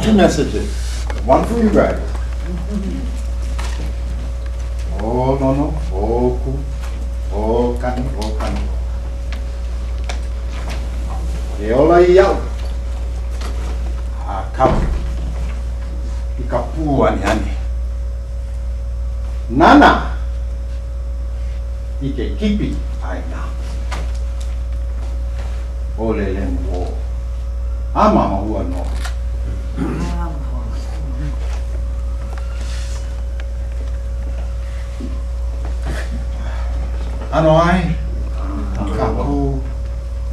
Two messages. One for you guys. Oh, no, no. Moku. Oh, kani, oh, kani. E ola iau. A kau. I ka pū ani ani. Nana. I ke kipi aina. O le lemu o. Ama mahua no. Ano ai, kaku,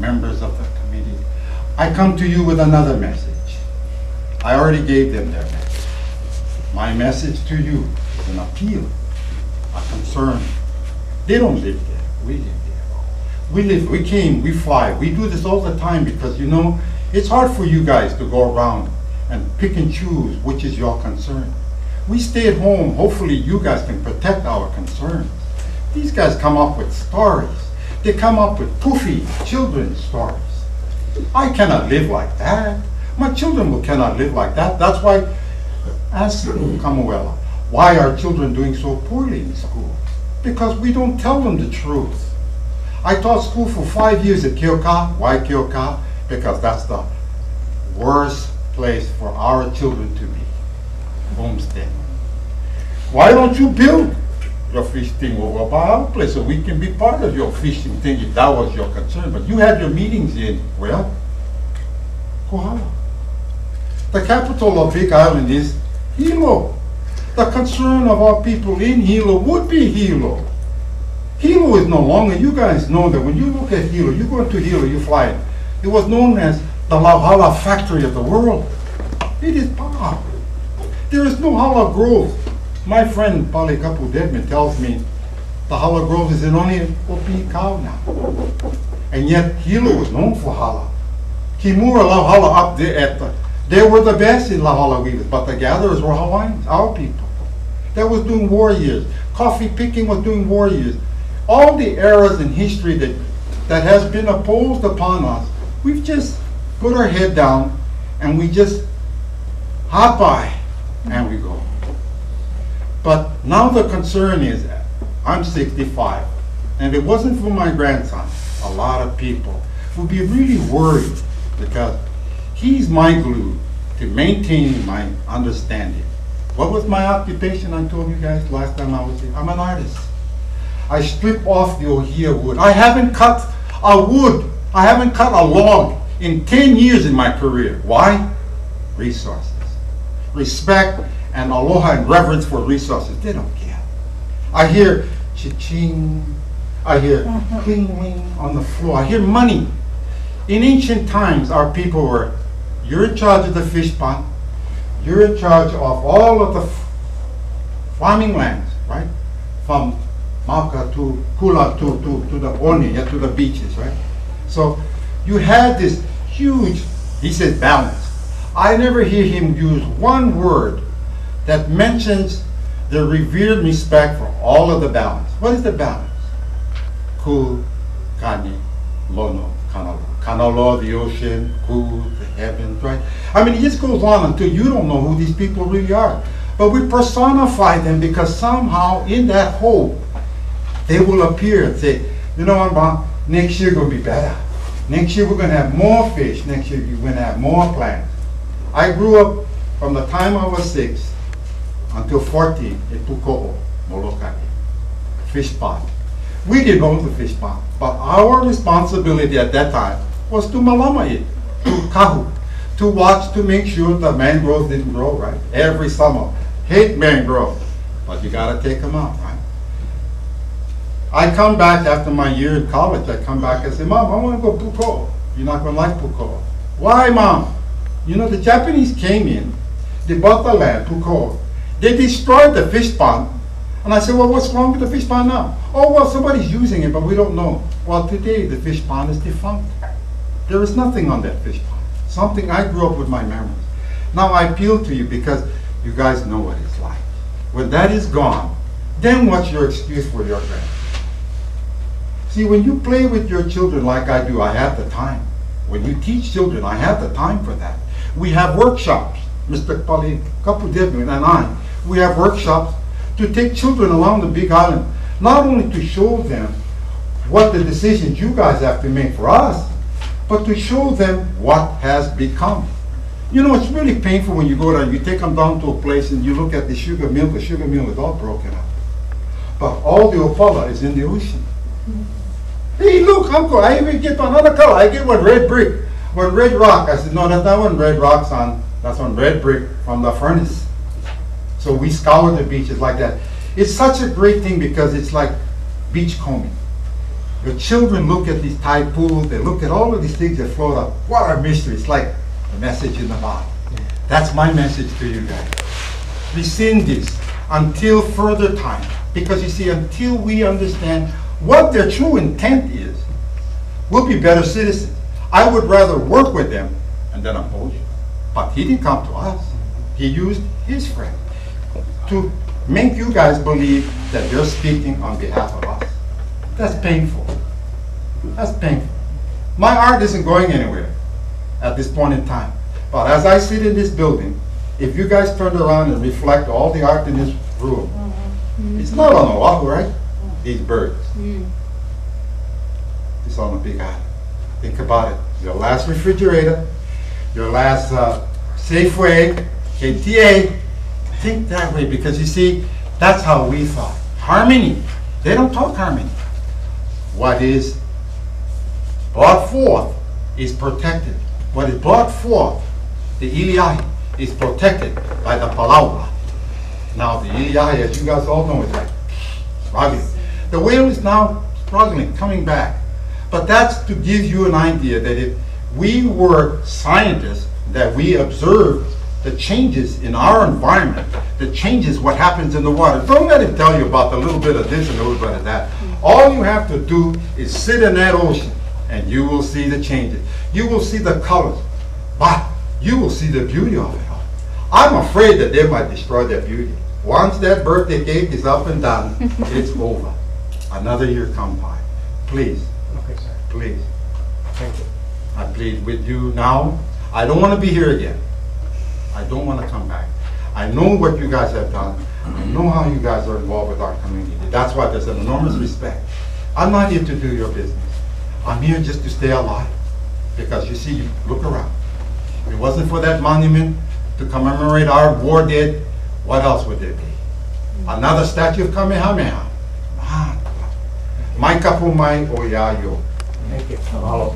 members of the committee, I come to you with another message. I already gave them their message. My message to you is an appeal, a concern. They don't live there, we live there. We live, we came, we fly, we do this all the time because you know, it's hard for you guys to go around and pick and choose which is your concern. We stay at home, hopefully you guys can protect our concerns. These guys come up with stories. They come up with poofy children's stories. I cannot live like that. My children cannot live like that. That's why, ask Kamuela, why are children doing so poorly in school? Because we don't tell them the truth. I taught school for 5 years at Keoka. Why Keoka? Because that's the worst place for our children to be. Homestead. Why don't you build your fish thing over by our place so we can be part of your fishing thing if that was your concern? But you had your meetings in, well, Kohala. The capital of Big Island is Hilo. The concern of our people in Hilo would be Hilo. Hilo is no longer, you guys know that when you look at Hilo, you go into Hilo, you fly it. It was known as the Lauhala factory of the world. It is Baja. There is no Hala Grove. My friend Pali Kapu Dedman tells me the Hala Grove is in only Opiikau now. And yet Hilo was known for Hala. Kimura Lauhala up there at the, they were the best in Lauhala weavers, but the gatherers were Hawaiians, our people. That was doing war years. Coffee picking was doing war years. All the eras in history that has been opposed upon us, we've just put our head down and we just hop by and we go. But now the concern is, I'm 65, and if it wasn't for my grandson, a lot of people would be really worried because he's my glue to maintain my understanding. What was my occupation? I told you guys last time I was here. I'm an artist. I strip off the ohia wood. I haven't cut a wood. I haven't cut a log in 10 years in my career. Why? Resources. Respect and aloha and reverence for resources. They don't care. I hear cha-ching. I hear cling-wing on the floor. I hear money. In ancient times, our people were, you're in charge of the fish pond. You're in charge of all of the farming lands, right? From Mauka to Kula to the Oni, yeah, to the beaches, right? So you had this huge, he said balance. I never hear him use one word that mentions the revered respect for all of the balance. What is the balance? Ku, Kani, Lono, Kanalo. Kanalo, the ocean, Ku, the heavens, right? I mean, it just goes on until you don't know who these people really are. But we personify them because somehow in that whole, they will appear and say, you know what, next year going to be better. Next year we're going to have more fish. Next year we're going to have more plants. I grew up from the time I was 6 until 14 in Puko'o, Molokai, fish pond. We didn't own the fish pond, but our responsibility at that time was to malama it, to kahu, to watch to make sure the mangroves didn't grow, right? Every summer. Hate mangrove, but you gotta take them out, right? I come back after my year in college, I come back and say, Mom, I wanna go Puko'o. You're not gonna like Puko'o. Why, Mom? You know, the Japanese came in, they bought the land, Puko'o. They destroyed the fish pond. And I said, well, what's wrong with the fish pond now? Oh, well, somebody's using it, but we don't know. Well, today the fish pond is defunct. There is nothing on that fish pond. Something I grew up with my memories. Now I appeal to you because you guys know what it's like. When that is gone, then what's your excuse for your grandchildren? See, when you play with your children like I do, I have the time. When you teach children, I have the time for that. We have workshops. Mr. Pali, Kapu Devin and I, we have workshops to take children along the Big Island, not only to show them what the decisions you guys have to make for us, but to show them what has become. You know, it's really painful when you go there, you take them down to a place and you look at the sugar mill is all broken up. But all the opala is in the ocean. Hey, look, Uncle, I even get another color. I get one red brick, one red rock. I said, no, that's not one red rock, son. That's one red brick from the furnace. So we scour the beaches like that. It's such a great thing because it's like beach combing. Your children look at these tide pools, they look at all of these things that float up. What a mystery. It's like a message in the bottle. That's my message to you guys. Rescind this until further time. Because you see, until we understand what their true intent is, we'll be better citizens. I would rather work with them and then oppose you. But he didn't come to us. He used his friend to make you guys believe that they're speaking on behalf of us. That's painful. That's painful. My art isn't going anywhere at this point in time. But as I sit in this building, if you guys turn around and reflect all the art in this room, it's not on Oahu, right? These birds. It's on the Big Island. Think about it. Your last refrigerator, your last Safeway, KTA. Think that way because you see, that's how we thought. Harmony. They don't talk harmony. What is brought forth is protected. What is brought forth, the iliai, is protected by the palaua. Now the iliai, as you guys all know, is like struggling. The whale is now struggling, coming back. But that's to give you an idea that if we were scientists, that we observed the changes in our environment, the changes what happens in the water. Don't let him tell you about the little bit of this and a little bit of that. All you have to do is sit in that ocean and you will see the changes. You will see the colors, but you will see the beauty of it all. I'm afraid that they might destroy their beauty. Once that birthday cake is up and done, it's over. Another year come by. Please, Okay, sir. please, Thank you. I plead with you now. I don't want to be here again. I don't want to come back. I know what you guys have done. I know how you guys are involved with our community. That's why there's an enormous respect. I'm not here to do your business. I'm here just to stay alive. Because you see, look around. If it wasn't for that monument to commemorate our war dead, what else would there be? Another statue of Kamehameha. Mai kapu mai o yayo. Thank you. Mahalo.